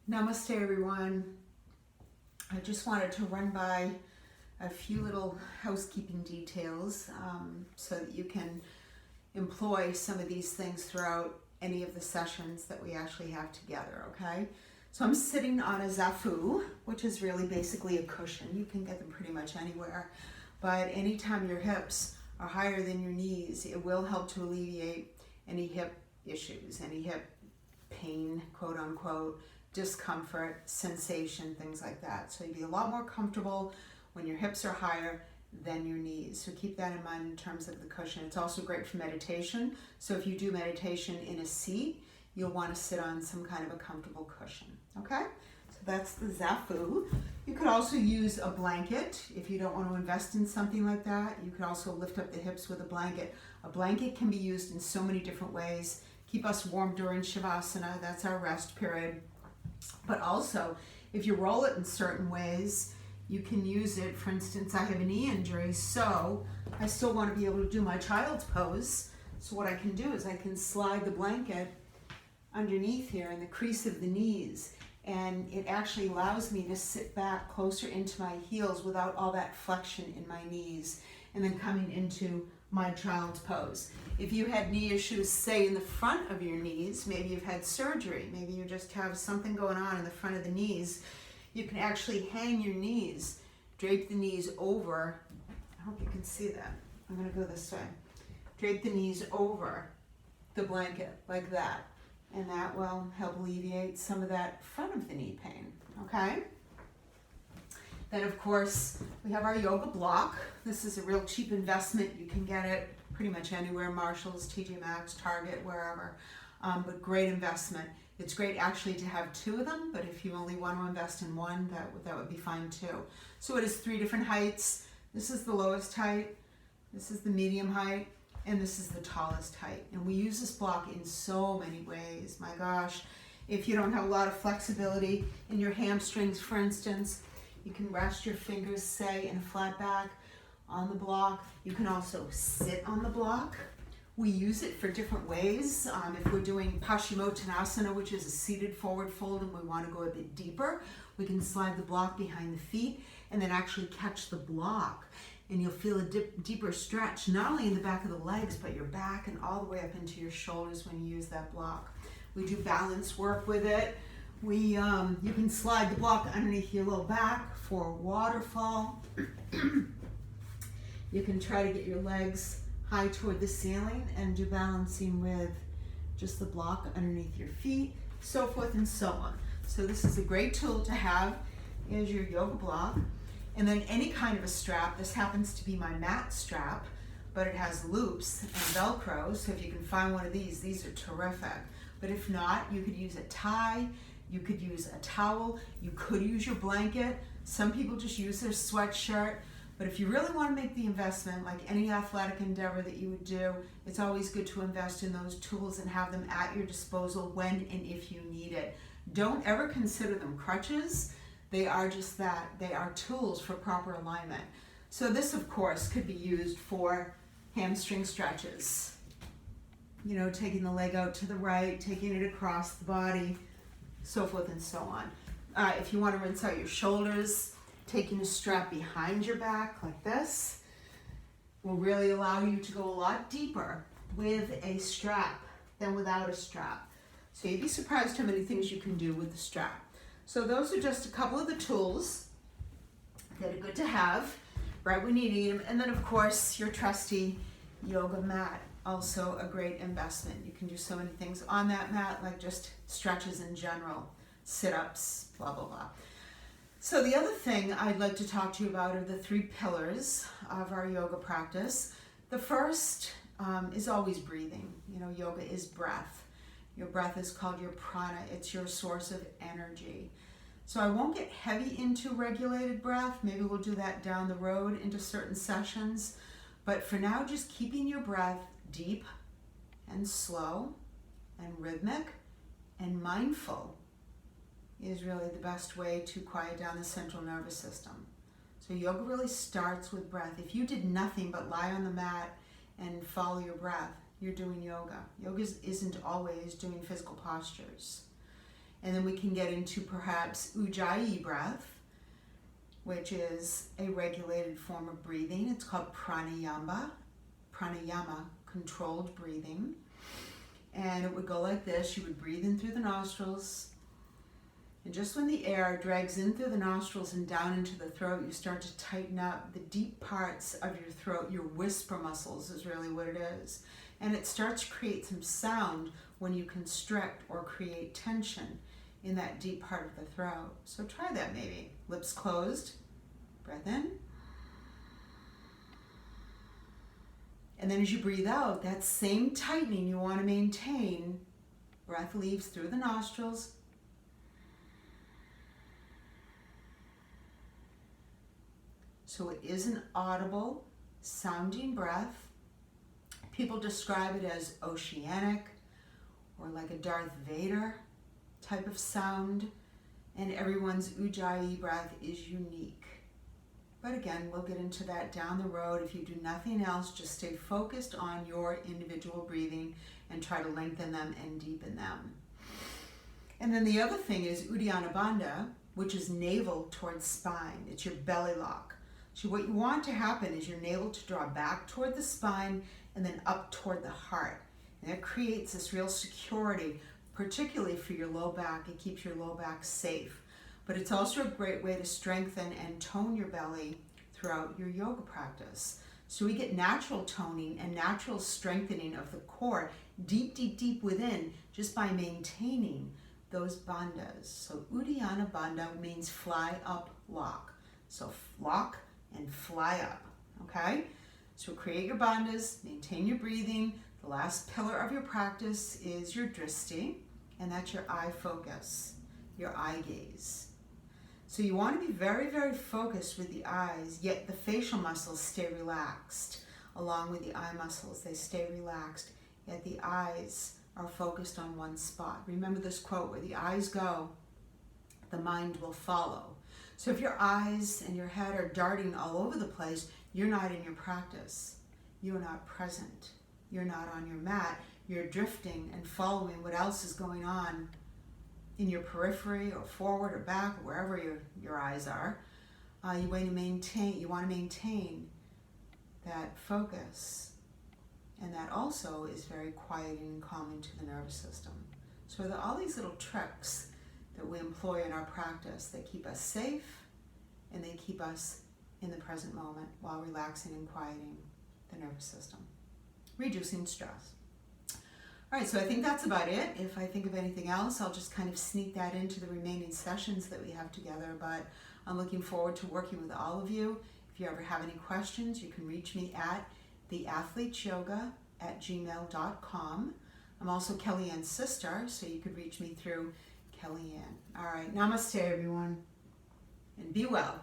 Namaste, everyone. I just wanted to run by a few little housekeeping details so that you can employ some of these things throughout any of the sessions that we actually have together, okay? So I'm sitting on a zafu, which is really basically a cushion. You can get them pretty much anywhere. But anytime your hips are higher than your knees, it will help to alleviate any hip issues, any hip pain, quote unquote, discomfort, sensation, things like that. So you'll be a lot more comfortable when your hips are higher than your knees. So keep that in mind in terms of the cushion. It's also great for meditation. So if you do meditation in a seat, you'll want to sit on some kind of a comfortable cushion, okay? So that's the zafu. You could also use a blanket if you don't want to invest in something like that. You could also lift up the hips with a blanket. A blanket can be used in so many different ways. Keep us warm during Shavasana, that's our rest period. But also, if you roll it in certain ways, you can use it. For instance, I have a knee injury, so I still want to be able to do my child's pose. So what I can do is I can slide the blanket underneath here in the crease of the knees, and it actually allows me to sit back closer into my heels without all that flexion in my knees, and then coming into my child's pose. If you had knee issues, say in the front of your knees, maybe you've had surgery, maybe you just have something going on in the front of the knees, you can actually hang your knees, drape the knees over. I hope you can see that. I'm going to go this way. Drape the knees over the blanket like that, and that will help alleviate some of that front of the knee pain, okay? Then, of course, we have our yoga block. This is a real cheap investment. You can get it pretty much anywhere, Marshalls, TJ Maxx, Target, wherever, but great investment. It's great actually to have two of them, but if you only want to invest in one, that would be fine too. So it is 3 different heights. This is the lowest height, this is the medium height, and this is the tallest height. And we use this block in so many ways. My gosh, if you don't have a lot of flexibility in your hamstrings, for instance, you can rest your fingers, say, in a flat back on the block. You can also sit on the block. We use it for different ways. If we're doing Paschimottanasana, which is a seated forward fold, and we want to go a bit deeper, we can slide the block behind the feet and then actually catch the block. And you'll feel a deeper stretch, not only in the back of the legs, but your back and all the way up into your shoulders when you use that block. We do balance work with it. You can slide the block underneath your low back for a waterfall. You can try to get your legs high toward the ceiling and do balancing with just the block underneath your feet, so forth and so on. So this is a great tool to have as your yoga block. And then any kind of a strap. This happens to be my mat strap, but it has loops and Velcro, so if you can find one of these are terrific. But if not, you could use a tie, you could use a towel, you could use your blanket. Some people just use their sweatshirt. But if you really want to make the investment, like any athletic endeavor that you would do, it's always good to invest in those tools and have them at your disposal when and if you need it. Don't ever consider them crutches. They are just that. They are tools for proper alignment. So this, of course, could be used for hamstring stretches. You know, taking the leg out to the right, taking it across the body, so forth and so on. If you want to rinse out your shoulders, taking a strap behind your back like this will really allow you to go a lot deeper with a strap than without a strap. So you'd be surprised how many things you can do with the strap. So those are just a couple of the tools that are good to have right when you need them. And then, of course, your trusty yoga mat, also a great investment. You can do so many things on that mat, like just stretches in general, sit-ups, blah, blah, blah. So the other thing I'd like to talk to you about are the 3 pillars of our yoga practice. The first is always breathing. You know, yoga is breath. Your breath is called your prana. It's your source of energy. So I won't get heavy into regulated breath. Maybe we'll do that down the road into certain sessions. But for now, just keeping your breath deep and slow and rhythmic and mindful is really the best way to quiet down the central nervous system. So yoga really starts with breath. If you did nothing but lie on the mat and follow your breath, you're doing yoga. Yoga isn't always doing physical postures. And then we can get into perhaps Ujjayi breath, which is a regulated form of breathing. It's called pranayama, controlled breathing. And it would go like this. You would breathe in through the nostrils. And just when the air drags in through the nostrils and down into the throat, you start to tighten up the deep parts of your throat. Your whisper muscles is really what it is. And it starts to create some sound when you constrict or create tension in that deep part of the throat. So try that maybe. Lips closed, breath in. And then as you breathe out, that same tightening you want to maintain, breath leaves through the nostrils. So it is an audible sounding breath. People describe it as oceanic or like a Darth Vader type of sound, and everyone's Ujjayi breath is unique. But again, we'll get into that down the road. If you do nothing else, just stay focused on your individual breathing and try to lengthen them and deepen them. And then the other thing is Uddiyana Bandha, which is navel towards spine. It's your belly lock. So what you want to happen is your navel to draw back toward the spine and then up toward the heart. And that creates this real security, particularly for your low back. It keeps your low back safe. But it's also a great way to strengthen and tone your belly throughout your yoga practice. So we get natural toning and natural strengthening of the core deep, deep, deep within just by maintaining those bandhas. So Uddiyana Bandha means fly up lock. So lock and fly up, okay? So create your bandhas, maintain your breathing. The last pillar of your practice is your drishti, and that's your eye focus, your eye gaze. So you want to be very, very focused with the eyes, yet the facial muscles stay relaxed. Along with the eye muscles, they stay relaxed, yet the eyes are focused on one spot. Remember this quote, where the eyes go, the mind will follow. So if your eyes and your head are darting all over the place, you're not in your practice. You're not present. You're not on your mat. You're drifting and following what else is going on in your periphery or forward or back, or wherever your eyes are. You want to maintain that focus. And that also is very quieting and calming to the nervous system. So there are all these little tricks that we employ in our practice that keep us safe and they keep us in the present moment while relaxing and quieting the nervous system, reducing stress. All right, so I think that's about it. If I think of anything else, I'll just kind of sneak that into the remaining sessions that we have together, but I'm looking forward to working with all of you. If you ever have any questions, you can reach me at theathletesyoga@gmail.com. I'm also Kellyanne's sister, so you could reach me through Kellyanne. All right, namaste everyone, and be well.